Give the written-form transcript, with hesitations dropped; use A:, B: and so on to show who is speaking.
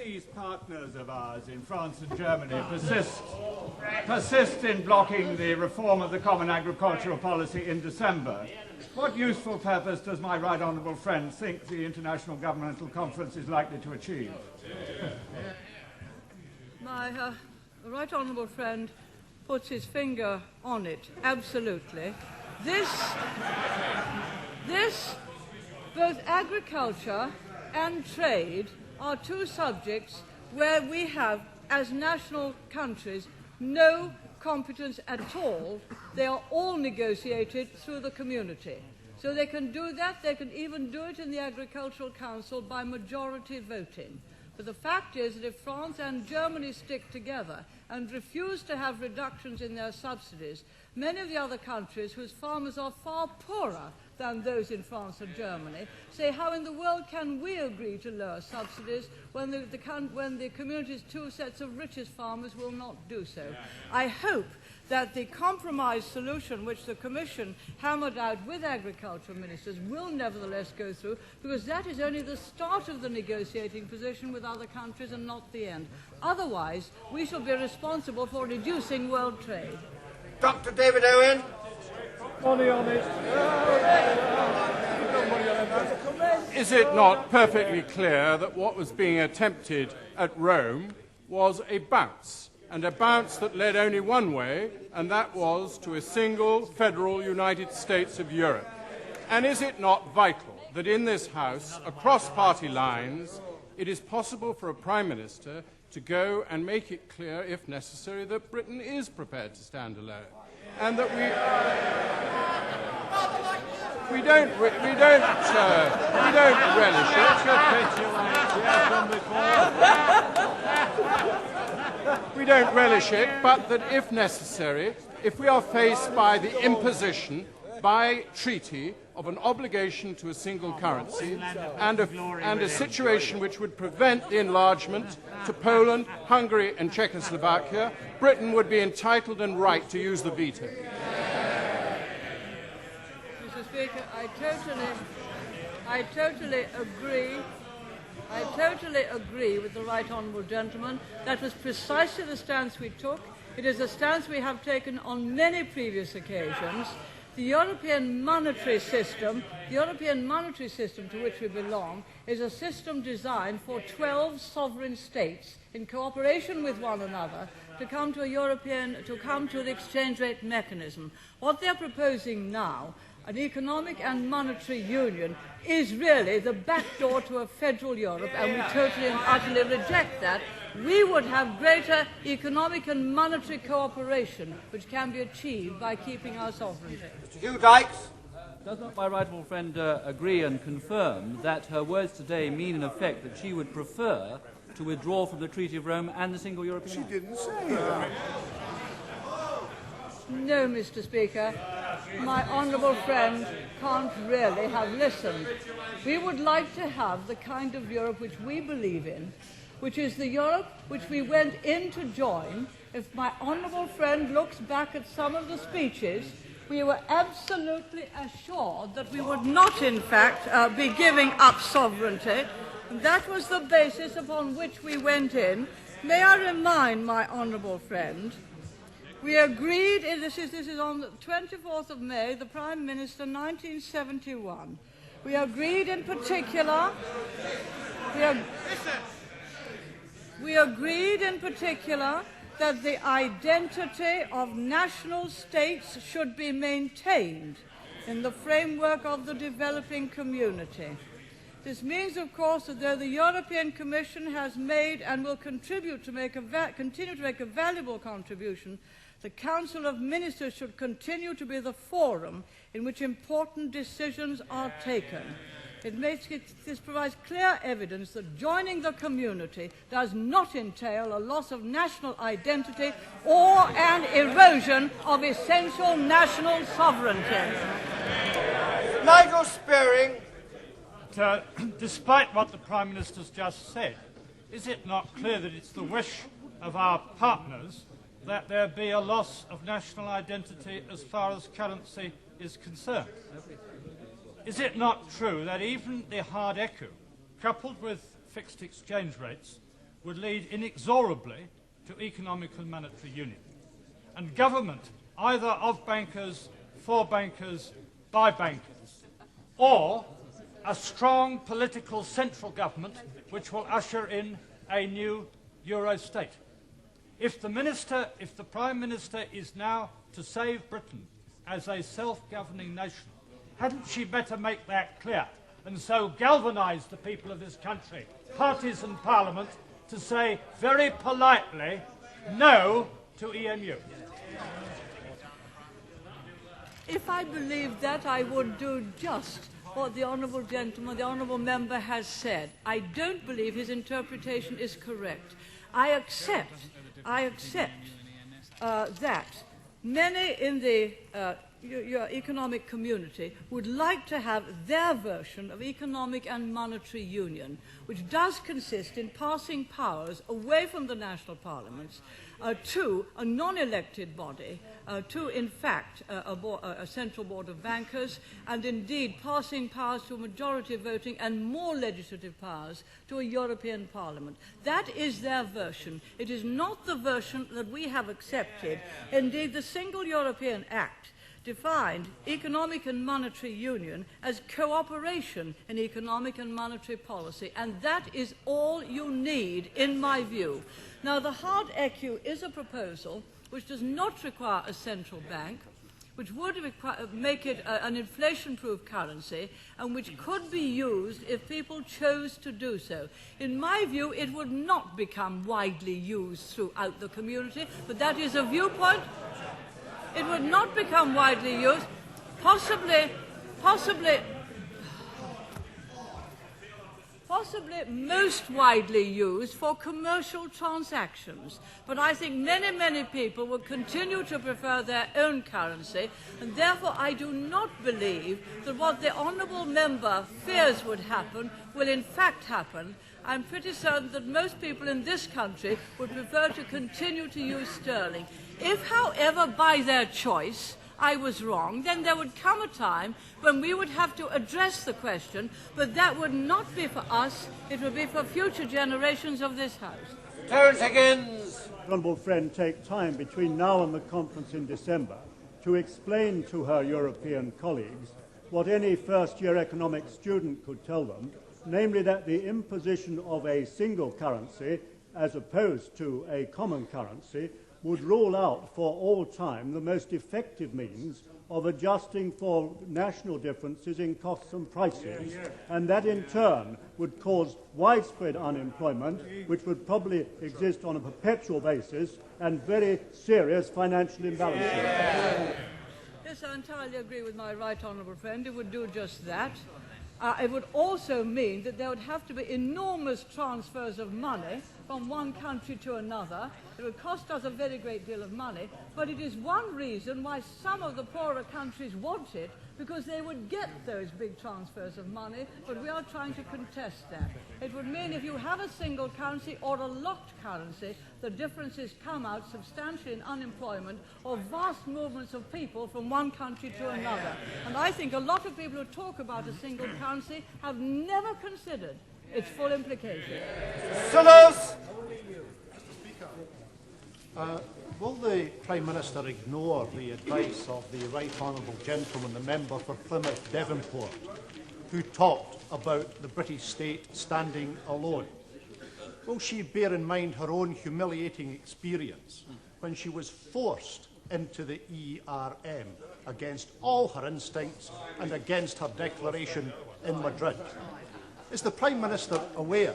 A: these partners of ours in France and Germany persist in blocking the reform of the Common Agricultural Policy in December, what useful purpose does my right honourable friend think the International Governmental Conference is likely to achieve?
B: My right honourable friend puts his finger on it, absolutely. Both agriculture and trade are two subjects where we have, as national countries, no competence at all. They are all negotiated through the community. So they can do that. They can even do it in the Agricultural Council by majority voting. But the fact is that if France and Germany stick together and refuse to have reductions in their subsidies, many of the other countries whose farmers are far poorer than those in France and Germany say, how in the world can we agree to lower subsidies when the community's two sets of richest farmers will not do so? I hope that the compromise solution which the Commission hammered out with agricultural ministers will nevertheless go through, because that is only the start of the negotiating position with other countries and not the end. Otherwise, we shall be responsible for reducing world trade.
C: Dr. David Owen.
D: Money on it.
E: Is it not perfectly clear that what was being attempted at Rome was a bounce, and a bounce that led only one way, and that was to a single federal United States of Europe? And is it not vital that in this House, across party lines, it is possible for a Prime Minister to go and make it clear, if necessary, that Britain is prepared to stand alone, and that we don't relish it. We don't relish it, but that if necessary, if we are faced by the imposition by treaty of an obligation to a single currency and a situation which would prevent the enlargement to Poland, Hungary and Czechoslovakia, Britain would be entitled and right to use the veto.
B: Mr. Speaker, I totally agree with the right honourable gentleman. That was precisely the stance we took. It is a stance we have taken on many previous occasions. The European monetary system to which we belong, is a system designed for 12 sovereign states in cooperation with one another to come to the exchange rate mechanism. What they are proposing now, an economic and monetary union, is really the backdoor to a federal Europe, and we totally and utterly reject that. We would have greater economic and monetary cooperation, which can be achieved by keeping our sovereignty.
C: Mr. Hugh Dykes.
D: Does not my right honourable friend agree and confirm that her words today mean in effect that she would prefer to withdraw from the Treaty of Rome and the single European Union?
C: She didn't say that.
B: No, Mr. Speaker. My honourable friend can't really have listened. We would like to have the kind of Europe which we believe in, which is the Europe which we went in to join. If my honourable friend looks back at some of the speeches, we were absolutely assured that we would not, in fact, be giving up sovereignty. That was the basis upon which we went in. May I remind my honourable friend, we agreed, this is on the 24th of May, the Prime Minister, 1971. We agreed in particular, that the identity of national states should be maintained in the framework of the developing community. This means, of course, that though the European Commission has made and will continue to make a valuable contribution, the Council of Ministers should continue to be the forum in which important decisions are taken. This provides clear evidence that joining the community does not entail a loss of national identity or an erosion of essential national sovereignty.
C: Nigel Spearing.
A: Despite what the Prime Minister's just said, is it not clear that it's the wish of our partners that there be a loss of national identity as far as currency is concerned? Is it not true that even the hard echo, coupled with fixed exchange rates,
F: would lead inexorably to economic and monetary union. And government, either of bankers, for bankers, by bankers, or a strong political central government which will usher in a new Euro state. If the Prime Minister is now to save Britain as a self-governing nation, hadn't she better make that clear and so galvanise the people of this country, parties and Parliament, to say very politely no to EMU?
B: If I believed that, I would do just what the honourable gentleman, the honourable member has said. I don't believe his interpretation is correct. I accept that many in the your economic community would like to have their version of economic and monetary union, which does consist in passing powers away from the national parliaments to a non-elected body, to, in fact, a central board of bankers, and indeed passing powers to a majority voting and more legislative powers to a European Parliament. That is their version. It is not the version that we have accepted. Indeed, the Single European Act defined economic and monetary union as cooperation in economic and monetary policy, and that is all you need, in my view. Now, the hard ECU is a proposal which does not require a central bank, which would make it an inflation-proof currency, and which could be used if people chose to do so. In my view, it would not become widely used throughout the community, but that is a viewpoint. It would not become widely used, possibly most widely used for commercial transactions. But I think many people will continue to prefer their own currency, and therefore I do not believe that what the honourable member fears would happen will in fact happen. I'm pretty certain that most people in this country would prefer to continue to use sterling. If, however, by their choice, I was wrong, then there would come a time when we would have to address the question, but that would not be for us, it would be for future generations of this House.
C: Terence Higgins.
G: Honourable friend take time between now and the conference in December to explain to her European colleagues what any first-year economics student could tell them, namely that the imposition of a single currency as opposed to a common currency would rule out for all time the most effective means of adjusting for national differences in costs and prices, and that in turn would cause widespread unemployment, which would probably exist on a perpetual basis, and very serious financial imbalances.
B: Yes, I entirely agree with my right honourable friend. It would do just that. It would also mean that there would have to be enormous transfers of money from one country to another. It would cost us a very great deal of money, but it is one reason why some of the poorer countries want it, because they would get those big transfers of money, but we are trying to contest that. It would mean if you have a single currency or a locked currency, the differences come out substantially in unemployment or vast movements of people from one country to another. And I think a lot of people who talk about a single currency have never considered its full implications.
C: Sullers.
H: Will the Prime Minister ignore the advice of the Right Honourable Gentleman, the member for Plymouth Devonport, who talked about the British state standing alone? Will she bear in mind her own humiliating experience when she was forced into the ERM against all her instincts and against her declaration in Madrid? Is the Prime Minister aware